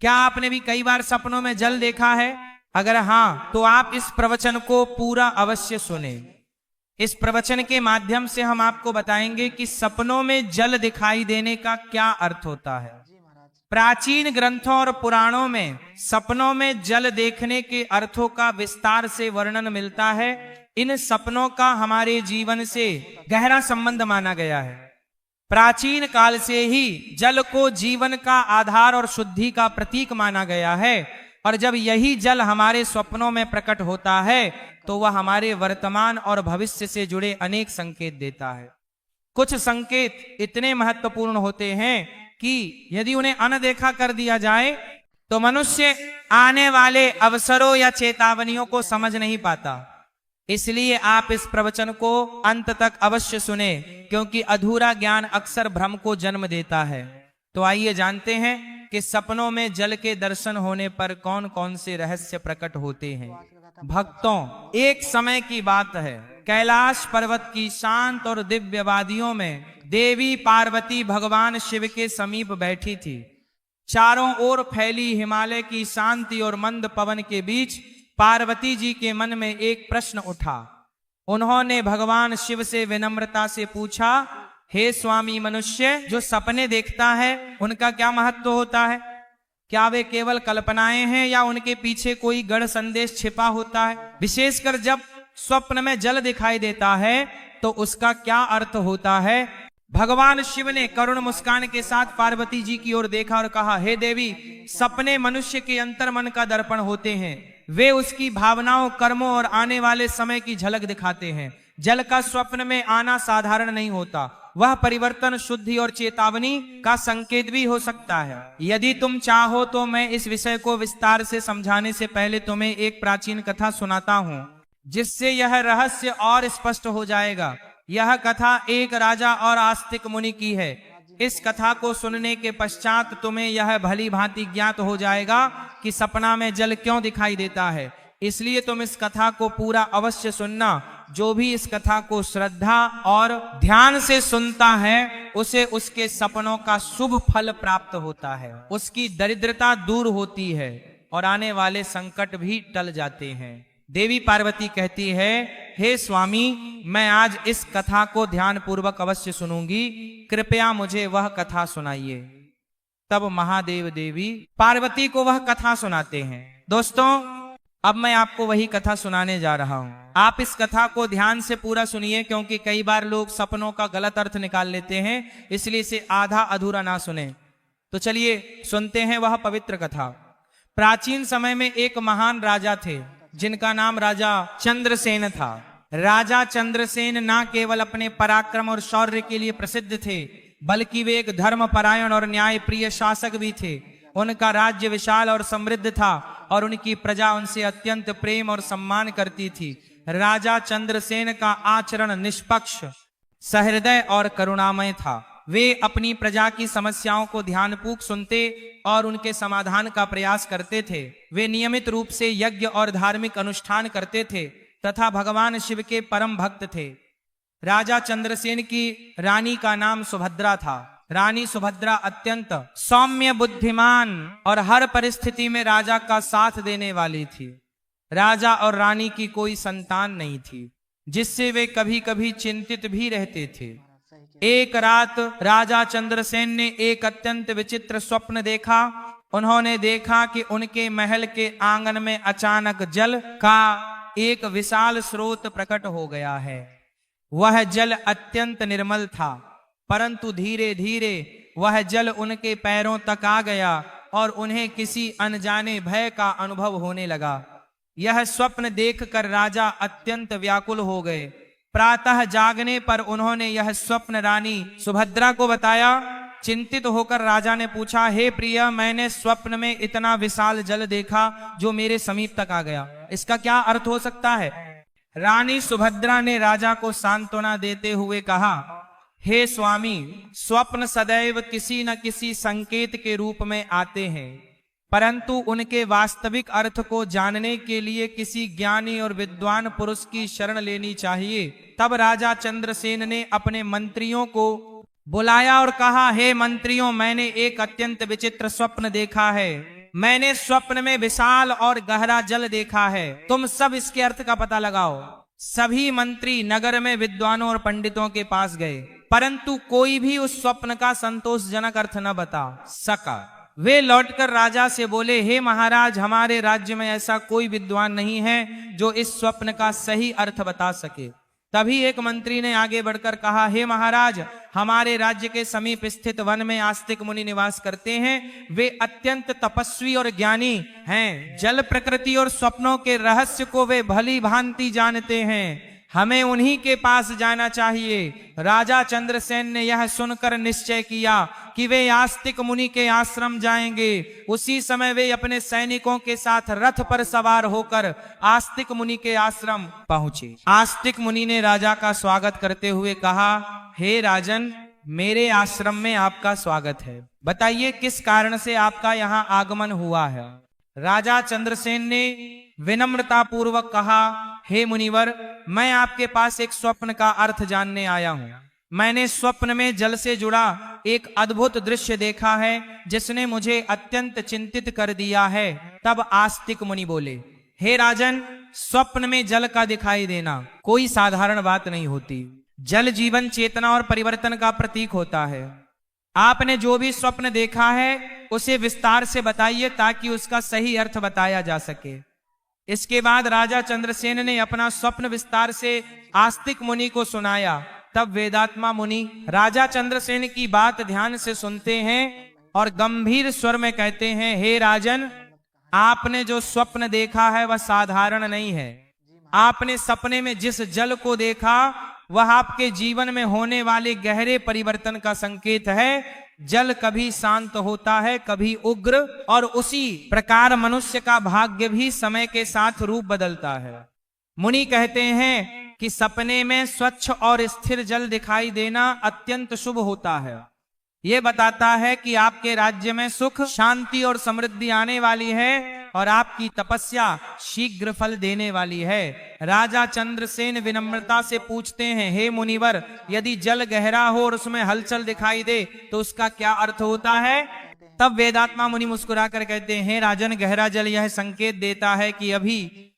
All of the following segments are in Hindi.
क्या आपने भी कई बार सपनों में जल देखा है? अगर हाँ, तो आप इस प्रवचन को पूरा अवश्य सुने। इस प्रवचन के माध्यम से हम आपको बताएंगे कि सपनों में जल दिखाई देने का क्या अर्थ होता है। प्राचीन ग्रंथों और पुराणों में सपनों में जल देखने के अर्थों का विस्तार से वर्णन मिलता है। इन सपनों का हमारे जीवन से गहरा संबंध माना गया है। प्राचीन काल से ही जल को जीवन का आधार और शुद्धि का प्रतीक माना गया है, और जब यही जल हमारे स्वप्नों में प्रकट होता है तो वह हमारे वर्तमान और भविष्य से जुड़े अनेक संकेत देता है। कुछ संकेत इतने महत्वपूर्ण होते हैं कि यदि उन्हें अनदेखा कर दिया जाए तो मनुष्य आने वाले अवसरों या चेतावनियों को समझ नहीं पाता। इसलिए आप इस प्रवचन को अंत तक अवश्य सुने, क्योंकि अधूरा ज्ञान अक्सर भ्रम को जन्म देता है। तो आइए जानते हैं कि सपनों में जल के दर्शन होने पर कौन कौन से रहस्य प्रकट होते हैं। भक्तों, एक समय की बात है, कैलाश पर्वत की शांत और दिव्य वादियों में देवी पार्वती भगवान शिव के समीप बैठी थी। चारों ओर फैली हिमालय की शांति और मंद पवन के बीच पार्वती जी के मन में एक प्रश्न उठा। उन्होंने भगवान शिव से विनम्रता से पूछा, हे स्वामी, मनुष्य जो सपने देखता है उनका क्या महत्व होता है? क्या वे केवल कल्पनाएं हैं या उनके पीछे कोई गढ़ संदेश छिपा होता है? विशेषकर जब स्वप्न में जल दिखाई देता है तो उसका क्या अर्थ होता है? भगवान शिव ने करुण मुस्कान के साथ पार्वती जी की ओर देखा और कहा, हे देवी, सपने मनुष्य के अंतर्मन का दर्पण होते हैं। वे उसकी भावनाओं, कर्मों और आने वाले समय की झलक दिखाते हैं। जल का स्वप्न में आना साधारण नहीं होता, वह परिवर्तन, शुद्धि और चेतावनी का संकेत भी हो सकता है। यदि तुम चाहो तो मैं इस विषय को विस्तार से समझाने से पहले तुम्हें एक प्राचीन कथा सुनाता हूँ, जिससे यह रहस्य और स्पष्ट हो जाएगा। यह कथा एक राजा और आस्तिक मुनि की है। इस कथा को सुनने के पश्चात तुम्हें यह भली भांति ज्ञात हो जाएगा कि सपना में जल क्यों दिखाई देता है। इसलिए तुम इस कथा को पूरा अवश्य सुनना। जो भी इस कथा को श्रद्धा और ध्यान से सुनता है उसे उसके सपनों का शुभ फल प्राप्त होता है, उसकी दरिद्रता दूर होती है और आने वाले संकट भी टल जाते हैं। देवी पार्वती कहती है, हे स्वामी, मैं आज इस कथा को ध्यान पूर्वक अवश्य सुनूंगी, कृपया मुझे वह कथा सुनाइए। तब महादेव देवी पार्वती को वह कथा सुनाते हैं। दोस्तों, अब मैं आपको वही कथा सुनाने जा रहा हूं। आप इस कथा को ध्यान से पूरा सुनिए, क्योंकि कई बार लोग सपनों का गलत अर्थ निकाल लेते हैं, इसलिए इसे आधा अधूरा ना सुने। तो चलिए सुनते हैं वह पवित्र कथा। प्राचीन समय में एक महान राजा थे जिनका नाम राजा चंद्रसेन था। राजा चंद्रसेन न केवल अपने पराक्रम और शौर्य के लिए प्रसिद्ध थे, बल्कि वे एक धर्मपरायण और न्यायप्रिय शासक भी थे। उनका राज्य विशाल और समृद्ध था और उनकी प्रजा उनसे अत्यंत प्रेम और सम्मान करती थी। राजा चंद्रसेन का आचरण निष्पक्ष, सहृदय और करुणामय था। वे अपनी प्रजा की समस्याओं को ध्यानपूर्वक सुनते और उनके समाधान का प्रयास करते थे। वे नियमित रूप से यज्ञ और धार्मिक अनुष्ठान करते थे तथा भगवान शिव के परम भक्त थे। राजा चंद्रसेन की रानी का नाम सुभद्रा था। रानी सुभद्रा अत्यंत सौम्य, बुद्धिमान और हर परिस्थिति में राजा का साथ देने वाली थी। राजा और रानी की कोई संतान नहीं थी, जिससे वे कभी कभी चिंतित भी रहते थे। एक रात राजा चंद्रसेन ने एक अत्यंत विचित्र स्वप्न देखा। उन्होंने देखा कि उनके महल के आंगन में अचानक जल का एक विशाल स्रोत प्रकट हो गया है। वह जल अत्यंत निर्मल था, परंतु धीरे धीरे वह जल उनके पैरों तक आ गया और उन्हें किसी अनजाने भय का अनुभव होने लगा। यह स्वप्न देखकर राजा अत्यंत व्याकुल हो गए। प्रातः जागने पर उन्होंने यह स्वप्न रानी सुभद्रा को बताया। चिंतित होकर राजा ने पूछा, हे प्रिय, मैंने स्वप्न में इतना विशाल जल देखा जो मेरे समीप तक आ गया, इसका क्या अर्थ हो सकता है? रानी सुभद्रा ने राजा को सांत्वना देते हुए कहा, हे स्वामी, स्वप्न सदैव किसी न किसी संकेत के रूप में आते हैं, परंतु उनके वास्तविक अर्थ को जानने के लिए किसी ज्ञानी और विद्वान पुरुष की शरण लेनी चाहिए। तब राजा चंद्रसेन ने अपने मंत्रियों को बुलाया और कहा, हे मंत्रियों, मैंने एक अत्यंत विचित्र स्वप्न देखा है। मैंने स्वप्न में विशाल और गहरा जल देखा है, तुम सब इसके अर्थ का पता लगाओ। सभी मंत्री नगर में विद्वानों और पंडितों के पास गए, परंतु कोई भी उस स्वप्न का संतोषजनक अर्थ न बता सका। वे लौटकर राजा से बोले, हे महाराज, हमारे राज्य में ऐसा कोई विद्वान नहीं है जो इस स्वप्न का सही अर्थ बता सके। तभी एक मंत्री ने आगे बढ़कर कहा, हे महाराज, हमारे राज्य के समीप स्थित वन में आस्तिक मुनि निवास करते हैं। वे अत्यंत तपस्वी और ज्ञानी हैं। जल, प्रकृति और स्वप्नों के रहस्य को वे भली भांति जानते हैं। हमें उन्हीं के पास जाना चाहिए। राजा चंद्रसेन ने यह सुनकर निश्चय किया कि वे आस्तिक मुनि के आश्रम जाएंगे। उसी समय वे अपने सैनिकों के साथ रथ पर सवार होकर आस्तिक मुनि के आश्रम पहुंचे। आस्तिक मुनि ने राजा का स्वागत करते हुए कहा, हे राजन, मेरे आश्रम में आपका स्वागत है। बताइए किस कारण से आपका यहाँ आगमन हुआ है। राजा चंद्रसेन ने विनम्रता पूर्वक कहा, हे मुनिवर, मैं आपके पास एक स्वप्न का अर्थ जानने आया हूं। मैंने स्वप्न में जल से जुड़ा एक अद्भुत दृश्य देखा है जिसने मुझे अत्यंत चिंतित कर दिया है। तब आस्तिक मुनि बोले, हे राजन, स्वप्न में जल का दिखाई देना कोई साधारण बात नहीं होती। जल जीवन, चेतना और परिवर्तन का प्रतीक होता है। आपने जो भी स्वप्न देखा है उसे विस्तार से बताइए ताकि उसका सही अर्थ बताया जा सके। इसके बाद राजा चंद्रसेन ने अपना स्वप्न विस्तार से आस्तिक मुनि को सुनाया। तब वेदात्मा मुनि राजा चंद्रसेन की बात ध्यान से सुनते हैं और गंभीर स्वर में कहते हैं, हे राजन, आपने जो स्वप्न देखा है वह साधारण नहीं है। आपने सपने में जिस जल को देखा वह आपके जीवन में होने वाले गहरे परिवर्तन का संकेत है। जल कभी शांत होता है, कभी उग्र, और उसी प्रकार मनुष्य का भाग्य भी समय के साथ रूप बदलता है। मुनि कहते हैं कि सपने में स्वच्छ और स्थिर जल दिखाई देना अत्यंत शुभ होता है। ये बताता है कि आपके राज्य में सुख, शांति और समृद्धि आने वाली है और आपकी तपस्या शीघ्र फल देने वाली है। राजा चंद्रसेन विनम्रता से पूछते हैं, हे मुनिवर, यदि जल गहरा हो और उसमें हलचल दिखाई दे तो उसका क्या अर्थ होता है। तब वेदात्मा मुनि मुस्कुराकर कहते हैं, राजन, गहरा जल यह संकेत देता है कि अभी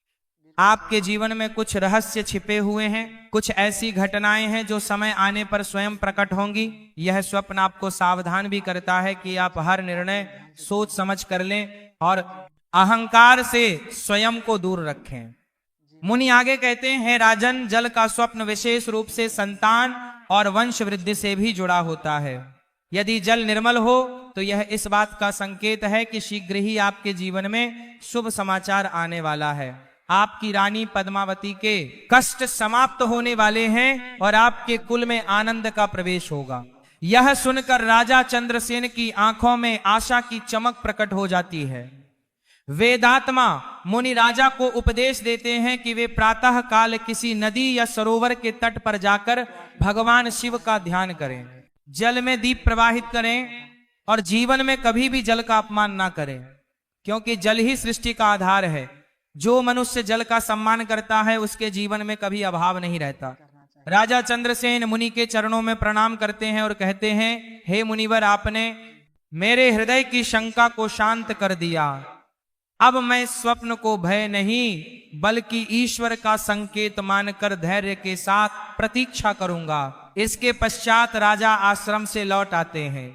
आपके जीवन में कुछ रहस्य छिपे हुए हैं, कुछ ऐसी घटनाएं हैं जो समय आने पर स्वयं प्रकट होंगी। यह स्वप्न आपको सावधान भी करता है कि आप हर निर्णय सोच समझ कर लें और अहंकार से स्वयं को दूर रखें। मुनि आगे कहते हैं, राजन, जल का स्वप्न विशेष रूप से संतान और वंश वृद्धि से भी जुड़ा होता है। यदि जल निर्मल हो तो यह इस बात का संकेत है कि शीघ्र ही आपके जीवन में शुभ समाचार आने वाला है। आपकी रानी पद्मावती के कष्ट समाप्त होने वाले हैं और आपके कुल में आनंद का प्रवेश होगा। यह सुनकर राजा चंद्रसेन की आंखों में आशा की चमक प्रकट हो जाती है। वेदात्मा मुनि राजा को उपदेश देते हैं कि वे प्रातः काल किसी नदी या सरोवर के तट पर जाकर भगवान शिव का ध्यान करें, जल में दीप प्रवाहित करें और जीवन में कभी भी जल का अपमान ना करें, क्योंकि जल ही सृष्टि का आधार है। जो मनुष्य जल का सम्मान करता है उसके जीवन में कभी अभाव नहीं रहता। राजा चंद्रसेन मुनि के चरणों में प्रणाम करते हैं और कहते हैं, हे मुनिवर, आपने मेरे हृदय की शंका को शांत कर दिया। अब मैं स्वप्न को भय नहीं बल्कि ईश्वर का संकेत मानकर धैर्य के साथ प्रतीक्षा करूंगा। इसके पश्चात राजा आश्रम से लौट आते हैं।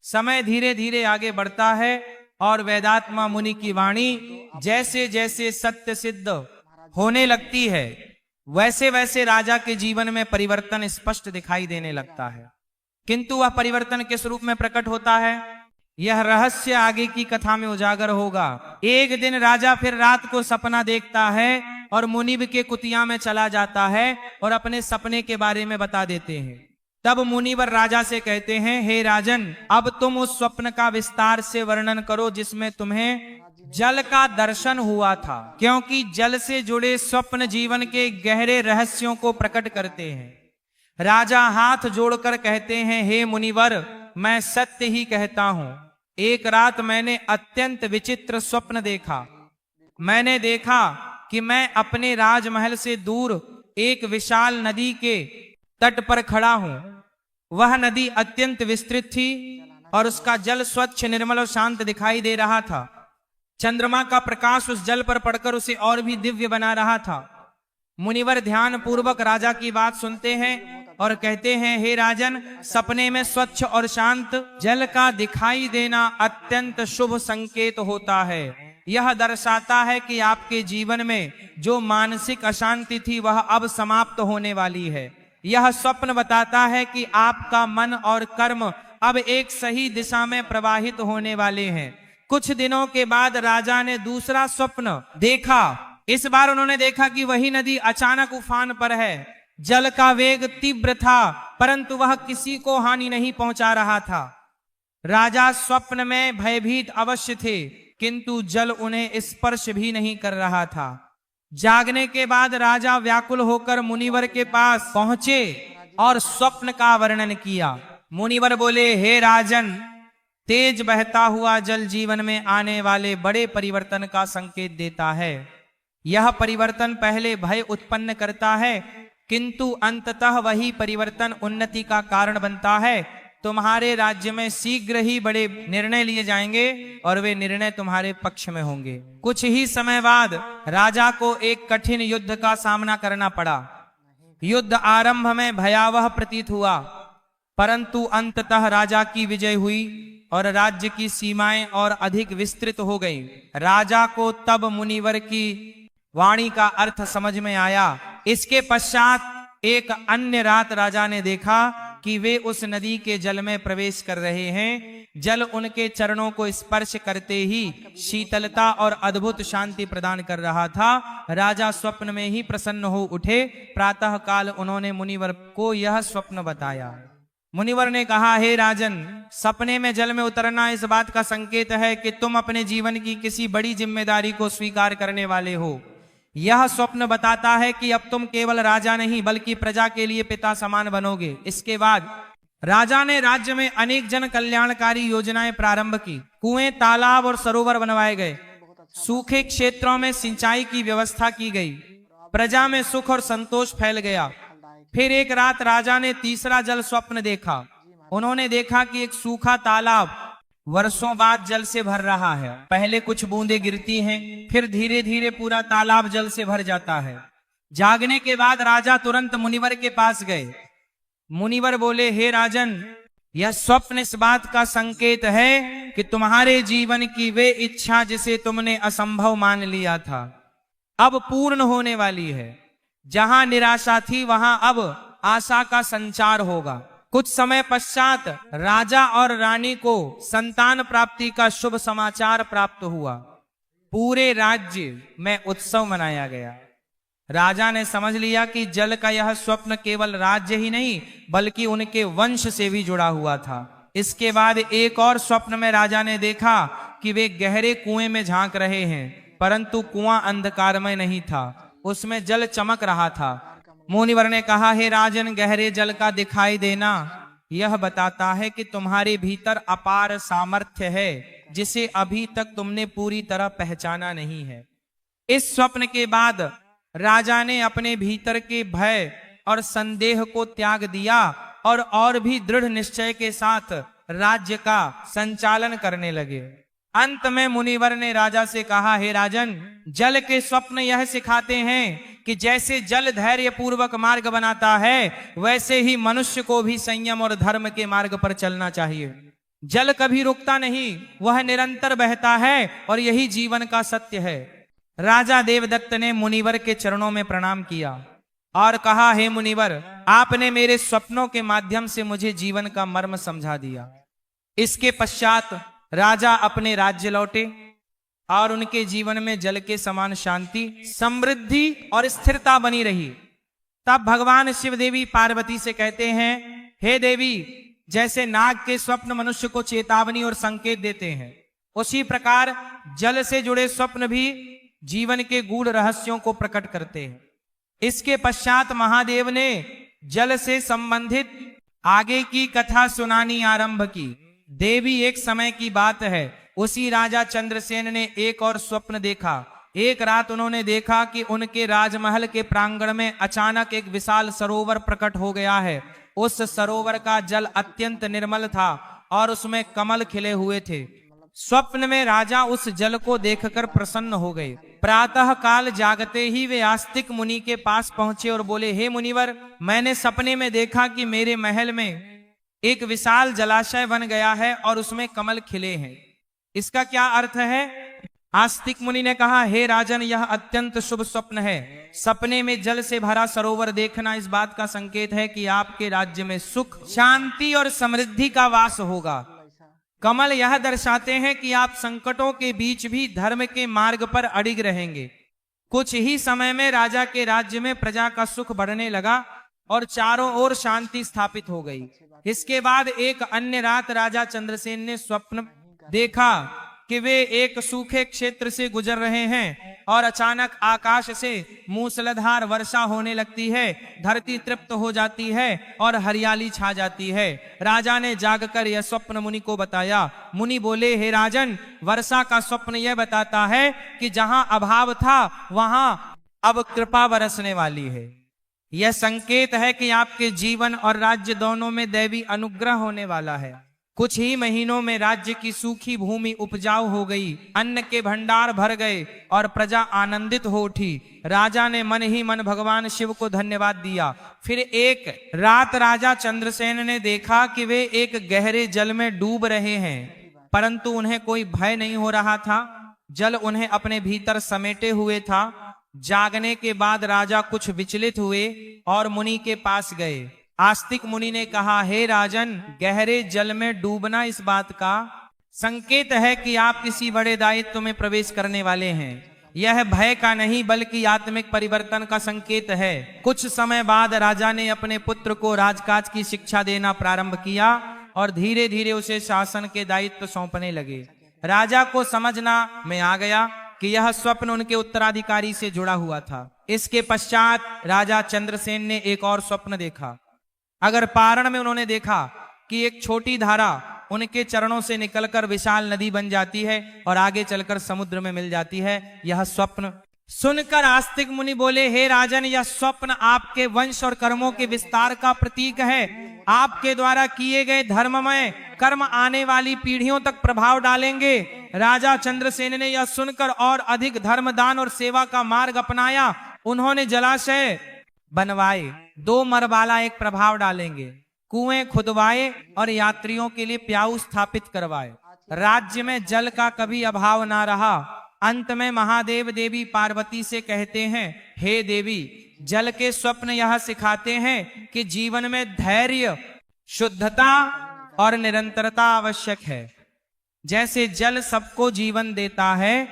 समय धीरे धीरे आगे बढ़ता है और वेदात्मा मुनि की वाणी जैसे जैसे सत्य सिद्ध होने लगती है वैसे वैसे राजा के जीवन में परिवर्तन स्पष्ट दिखाई देने लगता है। किंतु वह परिवर्तन किस रूप में प्रकट होता है, यह रहस्य आगे की कथा में उजागर होगा। एक दिन राजा फिर रात को सपना देखता है और मुनिब के कुटिया में चला जाता है और अपने सपने के बारे में बता देते हैं। तब मुनिवर राजा से कहते हैं, हे राजन, अब तुम उस स्वप्न का विस्तार से वर्णन करो जिसमें तुम्हें जल का दर्शन हुआ था, क्योंकि जल से जुड़े स्वप्न जीवन के गहरे रहस्यों को प्रकट करते हैं। राजा हाथ जोड़कर कहते हैं, हे मुनिवर, मैं सत्य ही कहता हूं। एक रात मैंने अत्यंत विचित्र स्वप्न देखा। मैंने देखा कि मैं अपने राजमहल से दूर एक विशाल नदी के तट पर खड़ा हूं। वह नदी अत्यंत विस्तृत थी और उसका जल स्वच्छ, निर्मल और शांत दिखाई दे रहा था। चंद्रमा का प्रकाश उस जल पर पड़कर उसे और भी दिव्य बना रहा था। मुनिवर ध्यान पूर्वक राजा की बात सुनते हैं और कहते हैं, हे राजन, सपने में स्वच्छ और शांत जल का दिखाई देना अत्यंत शुभ संकेत होता है। यह दर्शाता है कि आपके जीवन में जो मानसिक अशांति थी वह अब समाप्त होने वाली है। यह स्वप्न बताता है कि आपका मन और कर्म अब एक सही दिशा में प्रवाहित होने वाले हैं। कुछ दिनों के बाद राजा ने दूसरा स्वप्न देखा। इस बार उन्होंने देखा कि वही नदी अचानक उफान पर है। जल का वेग तीव्र था, परंतु वह किसी को हानि नहीं पहुंचा रहा था। राजा स्वप्न में भयभीत अवश्य थे, किंतु जल उन्हें स्पर्श भी नहीं कर रहा था। जागने के बाद राजा व्याकुल होकर मुनिवर के पास पहुंचे और स्वप्न का वर्णन किया। मुनिवर बोले, हे राजन, तेज बहता हुआ जल जीवन में आने वाले बड़े परिवर्तन का संकेत देता है। यह परिवर्तन पहले भय उत्पन्न करता है, किंतु अंततः वही परिवर्तन उन्नति का कारण बनता है। तुम्हारे राज्य में शीघ्र ही बड़े निर्णय लिए जाएंगे और वे निर्णय तुम्हारे पक्ष में होंगे। कुछ ही समय बाद राजा को एक कठिन युद्ध का सामना करना पड़ा। युद्ध आरंभ में भयावह प्रतीत हुआ, परंतु अंततः राजा की विजय हुई और राज्य की सीमाएं और अधिक विस्तृत हो गईं। राजा को तब मुनिवर की वाणी का अर्थ समझ में आया। इसके पश्चात एक अन्य रात राजा ने देखा कि वे उस नदी के जल में प्रवेश कर रहे हैं। जल उनके चरणों को स्पर्श करते ही शीतलता और अद्भुत शांति प्रदान कर रहा था। राजा स्वप्न में ही प्रसन्न हो उठे। प्रातः काल उन्होंने मुनिवर को यह स्वप्न बताया। मुनिवर ने कहा, हे राजन, सपने में जल में उतरना इस बात का संकेत है कि तुम अपने जीवन की किसी बड़ी जिम्मेदारी को स्वीकार करने वाले हो। यह स्वप्न बताता है कि अब तुम केवल राजा नहीं बल्कि प्रजा के लिए पिता समान बनोगे। इसके बाद राजा ने राज्य में अनेक जन कल्याणकारी योजनाएं प्रारंभ की। कुएं, तालाब और सरोवर बनवाए गए। सूखे क्षेत्रों में सिंचाई की व्यवस्था की गई। प्रजा में सुख और संतोष फैल गया। फिर एक रात राजा ने तीसरा जल स्वप्न देखा। उन्होंने देखा कि एक सूखा तालाब वर्षों बाद जल से भर रहा है। पहले कुछ बूंदें गिरती हैं, फिर धीरे धीरे पूरा तालाब जल से भर जाता है। जागने के बाद राजा तुरंत मुनिवर के पास गए। मुनिवर बोले, हे राजन, यह स्वप्न इस बात का संकेत है कि तुम्हारे जीवन की वे इच्छा जिसे तुमने असंभव मान लिया था अब पूर्ण होने वाली है। जहां निराशा थी वहां अब आशा का संचार होगा। कुछ समय पश्चात राजा और रानी को संतान प्राप्ति का शुभ समाचार प्राप्त हुआ। पूरे राज्य में उत्सव मनाया गया। राजा ने समझ लिया कि जल का यह स्वप्न केवल राज्य ही नहीं बल्कि उनके वंश से भी जुड़ा हुआ था। इसके बाद एक और स्वप्न में राजा ने देखा कि वे गहरे कुएं में झांक रहे हैं, परंतु कुआं अंधकारमय नहीं था, उसमें जल चमक रहा था। मुनिवर ने कहा, हे राजन, गहरे जल का दिखाई देना यह बताता है कि तुम्हारे भीतर अपार सामर्थ्य है जिसे अभी तक तुमने पूरी तरह पहचाना नहीं है। इस स्वप्न के बाद राजा ने अपने भीतर के भय और संदेह को त्याग दिया और भी दृढ़ निश्चय के साथ राज्य का संचालन करने लगे। अंत में मुनिवर ने राजा से कहा, हे राजन, जल के स्वप्न यह सिखाते हैं कि जैसे जल धैर्य पूर्वक मार्ग बनाता है वैसे ही मनुष्य को भी संयम और धर्म के मार्ग पर चलना चाहिए। जल कभी रुकता नहीं, वह निरंतर बहता है और यही जीवन का सत्य है। राजा देवदत्त ने मुनिवर के चरणों में प्रणाम किया और कहा, हे मुनिवर, आपने मेरे स्वप्नों के माध्यम से मुझे जीवन का मर्म समझा दिया। इसके पश्चात राजा अपने राज्य लौटे और उनके जीवन में जल के समान शांति, समृद्धि और स्थिरता बनी रही। तब भगवान शिव देवी पार्वती से कहते हैं, हे देवी, जैसे नाग के स्वप्न मनुष्य को चेतावनी और संकेत देते हैं, उसी प्रकार जल से जुड़े स्वप्न भी जीवन के गूढ़ रहस्यों को प्रकट करते हैं। इसके पश्चात महादेव ने जल से संबंधित आगे की कथा सुनानी आरंभ की। देवी, एक समय की बात है, उसी राजा चंद्रसेन ने एक और स्वप्न देखा। एक रात उन्होंने देखा कि उनके राजमहल के प्रांगण में अचानक एक विशाल सरोवर प्रकट हो गया है। उस सरोवर का जल अत्यंत निर्मल था और उसमें कमल खिले हुए थे। स्वप्न में राजा उस जल को देखकर प्रसन्न हो गए। प्रातः काल जागते ही वे आस्तिक मुनि के पास पहुंचे और बोले, हे मुनिवर, मैंने सपने में देखा कि मेरे महल में एक विशाल जलाशय बन गया है और उसमें कमल खिले हैं। इसका क्या अर्थ है? आस्तिक मुनि ने कहा, हे राजन, यह अत्यंत शुभ स्वप्न है। सपने में जल से भरा सरोवर देखना इस बात का संकेत है कि आपके राज्य में सुख, शांति और समृद्धि का वास होगा। कमल यह दर्शाते हैं कि आप संकटों के बीच भी धर्म के मार्ग पर अडिग रहेंगे। कुछ ही समय में राजा के राज्य में प्रजा का सुख बढ़ने लगा और चारों ओर शांति स्थापित हो गई। इसके बाद एक अन्य रात राजा चंद्रसेन ने स्वप्न देखा कि वे एक सूखे क्षेत्र से गुजर रहे हैं और अचानक आकाश से मूसलाधार वर्षा होने लगती है, धरती तृप्त हो जाती है और हरियाली छा जाती है। राजा ने जागकर यह स्वप्न मुनि को बताया। मुनि बोले, हे राजन, वर्षा का स्वप्न यह बताता है कि जहां अभाव था वहां अब कृपा बरसने वाली है। यह संकेत है कि आपके जीवन और राज्य दोनों में दैवी अनुग्रह होने वाला है। कुछ ही महीनों में राज्य की सूखी भूमि उपजाऊ हो गई, अन्न के भंडार भर गए और प्रजा आनंदित हो उठी। राजा ने मन ही मन भगवान शिव को धन्यवाद दिया। फिर एक रात राजा चंद्रसेन ने देखा कि वे एक गहरे जल में डूब रहे हैं, परंतु उन्हें कोई भय नहीं हो रहा था। जल उन्हें अपने भीतर समेटे हुए था। जागने के बाद राजा कुछ विचलित हुए और मुनि के पास गए। आस्तिक मुनि ने कहा, हे राजन, गहरे जल में डूबना इस बात का संकेत है कि आप किसी बड़े दायित्व में प्रवेश करने वाले हैं। यह भय का नहीं बल्कि आत्मिक परिवर्तन का संकेत है। कुछ समय बाद राजा ने अपने पुत्र को राजकाज की शिक्षा देना प्रारंभ किया और धीरे धीरे उसे शासन के दायित्व सौंपने लगे। राजा को समझना में आ गया कि यह स्वप्न उनके उत्तराधिकारी से जुड़ा हुआ था। इसके पश्चात राजा चंद्रसेन ने एक और स्वप्न देखा। अगर पारण में उन्होंने देखा कि एक छोटी धारा उनके चरणों से निकलकर विशाल नदी बन जाती है और आगे चलकर समुद्र में मिल जाती है। यह स्वप्न सुनकर आस्तिक मुनि बोले, हे राजन, यह स्वप्न आपके वंश और कर्मों के विस्तार का प्रतीक है। आपके द्वारा किए गए धर्ममय कर्म आने वाली पीढ़ियों तक प्रभाव डालेंगे। राजा चंद्रसेन ने यह सुनकर और अधिक धर्म, दान और सेवा का मार्ग अपनाया। उन्होंने जलाशय बनवाए, 2 मरबाला एक प्रभाव डालेंगे, कुएं खुदवाए और यात्रियों के लिए प्याऊ स्थापित करवाए। राज्य में जल का कभी अभाव ना रहा। अंत में महादेव देवी पार्वती से कहते हैं, हे देवी, जल के स्वप्न यह सिखाते हैं कि जीवन में धैर्य, शुद्धता और निरंतरता आवश्यक है। जैसे जल सबको जीवन देता है,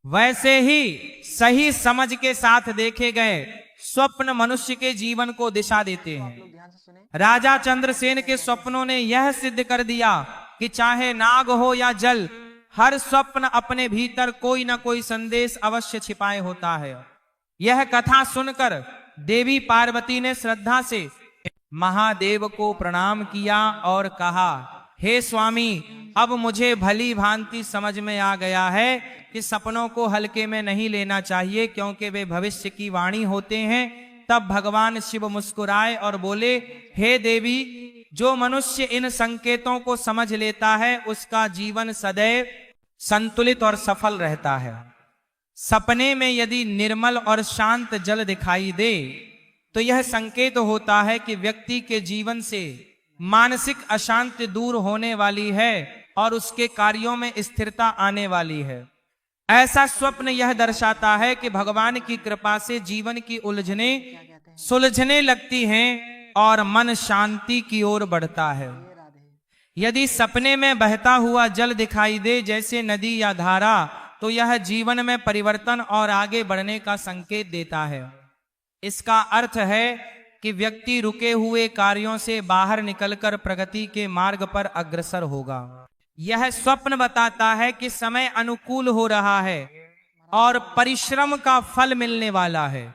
वैसे ही सही समझ के साथ देखे गए स्वप्न मनुष्य के जीवन को दिशा देते हैं। राजा चंद्रसेन के स्वप्नों ने यह सिद्ध कर दिया कि चाहे नाग हो या जल, हर स्वप्न अपने भीतर कोई ना कोई संदेश अवश्य छिपाए होता है। यह कथा सुनकर देवी पार्वती ने श्रद्धा से महादेव को प्रणाम किया और कहा, हे स्वामी, अब मुझे भली भांति समझ में आ गया है कि सपनों को हल्के में नहीं लेना चाहिए, क्योंकि वे भविष्य की वाणी होते हैं। तब भगवान शिव मुस्कुराए और बोले, हे देवी, जो मनुष्य इन संकेतों को समझ लेता है उसका जीवन सदैव संतुलित और सफल रहता है। सपने में यदि निर्मल और शांत जल दिखाई दे तो यह संकेत होता है कि व्यक्ति के जीवन से मानसिक अशांति दूर होने वाली है और उसके कार्यों में स्थिरता आने वाली है। ऐसा स्वप्न यह दर्शाता है कि भगवान की कृपा से जीवन की उलझने सुलझने लगती हैं और मन शांति की ओर बढ़ता है। यदि सपने में बहता हुआ जल दिखाई दे, जैसे नदी या धारा, तो यह जीवन में परिवर्तन और आगे बढ़ने का संकेत देता है। इसका अर्थ है कि व्यक्ति रुके हुए कार्यों से बाहर निकलकर प्रगति के मार्ग पर अग्रसर होगा। यह स्वप्न बताता है कि समय अनुकूल हो रहा है और परिश्रम का फल मिलने वाला है।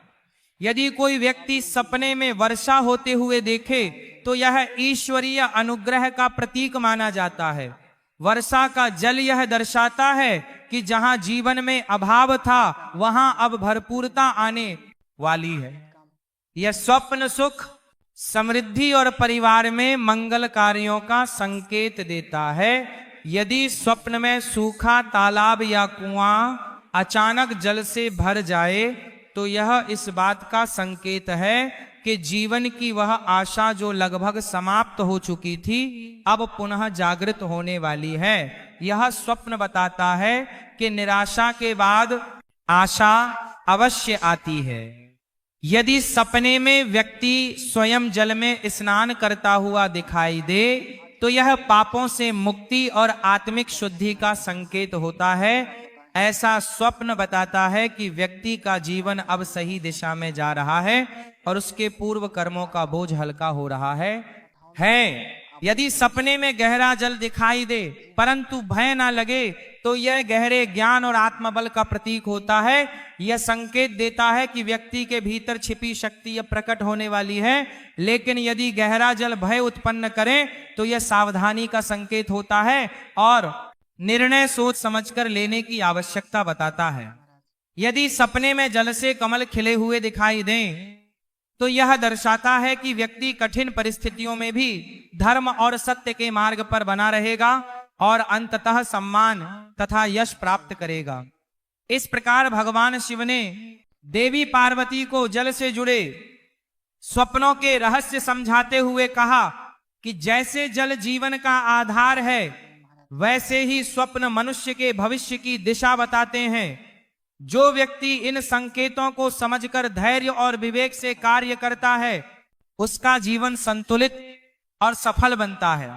यदि कोई व्यक्ति सपने में वर्षा होते हुए देखे तो यह ईश्वरीय अनुग्रह का प्रतीक माना जाता है। वर्षा का जल यह दर्शाता है कि जहां जीवन में अभाव था वहां अब भरपूरता आने वाली है। यह स्वप्न सुख, समृद्धि और परिवार में मंगल कार्यों का संकेत देता है। यदि स्वप्न में सूखा तालाब या कुआं अचानक जल से भर जाए तो यह इस बात का संकेत है कि जीवन की वह आशा जो लगभग समाप्त हो चुकी थी अब पुनः जागृत होने वाली है। यह स्वप्न बताता है कि निराशा के बाद आशा अवश्य आती है। यदि सपने में व्यक्ति स्वयं जल में स्नान करता हुआ दिखाई दे तो यह पापों से मुक्ति और आत्मिक शुद्धि का संकेत होता है। ऐसा स्वप्न बताता है कि व्यक्ति का जीवन अब सही दिशा में जा रहा है और उसके पूर्व कर्मों का बोझ हल्का हो रहा है। यदि सपने में गहरा जल दिखाई दे परंतु भय ना लगे तो यह गहरे ज्ञान और आत्मबल का प्रतीक होता है। यह संकेत देता है कि व्यक्ति के भीतर छिपी शक्ति अब प्रकट होने वाली है। लेकिन यदि गहरा जल भय उत्पन्न करे तो यह सावधानी का संकेत होता है और निर्णय सोच समझकर लेने की आवश्यकता बताता है। यदि सपने में जल से कमल खिले हुए दिखाई दें तो यह दर्शाता है कि व्यक्ति कठिन परिस्थितियों में भी धर्म और सत्य के मार्ग पर बना रहेगा और अंततः सम्मान तथा यश प्राप्त करेगा। इस प्रकार भगवान शिव ने देवी पार्वती को जल से जुड़े स्वप्नों के रहस्य समझाते हुए कहा कि जैसे जल जीवन का आधार है वैसे ही स्वप्न मनुष्य के भविष्य की दिशा बताते हैं। जो व्यक्ति इन संकेतों को समझकर धैर्य और विवेक से कार्य करता है उसका जीवन संतुलित और सफल बनता है।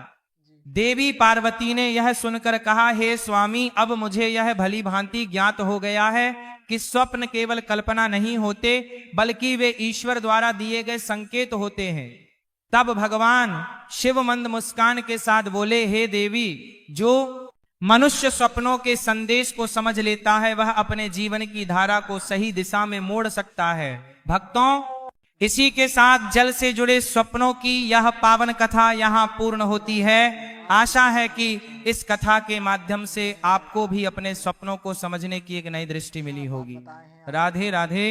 देवी पार्वती ने यह सुनकर कहा, हे स्वामी, अब मुझे यह भली भांति ज्ञात हो गया है कि स्वप्न केवल कल्पना नहीं होते बल्कि वे ईश्वर द्वारा दिए गए संकेत होते हैं। तब भगवान शिव मंद मुस्कान के साथ बोले, हे देवी, जो मनुष्य स्वप्नों के संदेश को समझ लेता है वह अपने जीवन की धारा को सही दिशा में मोड़ सकता है। भक्तों, इसी के साथ जल से जुड़े स्वप्नों की यह पावन कथा यहाँ पूर्ण होती है। आशा है कि इस कथा के माध्यम से आपको भी अपने स्वप्नों को समझने की एक नई दृष्टि मिली होगी। राधे राधे।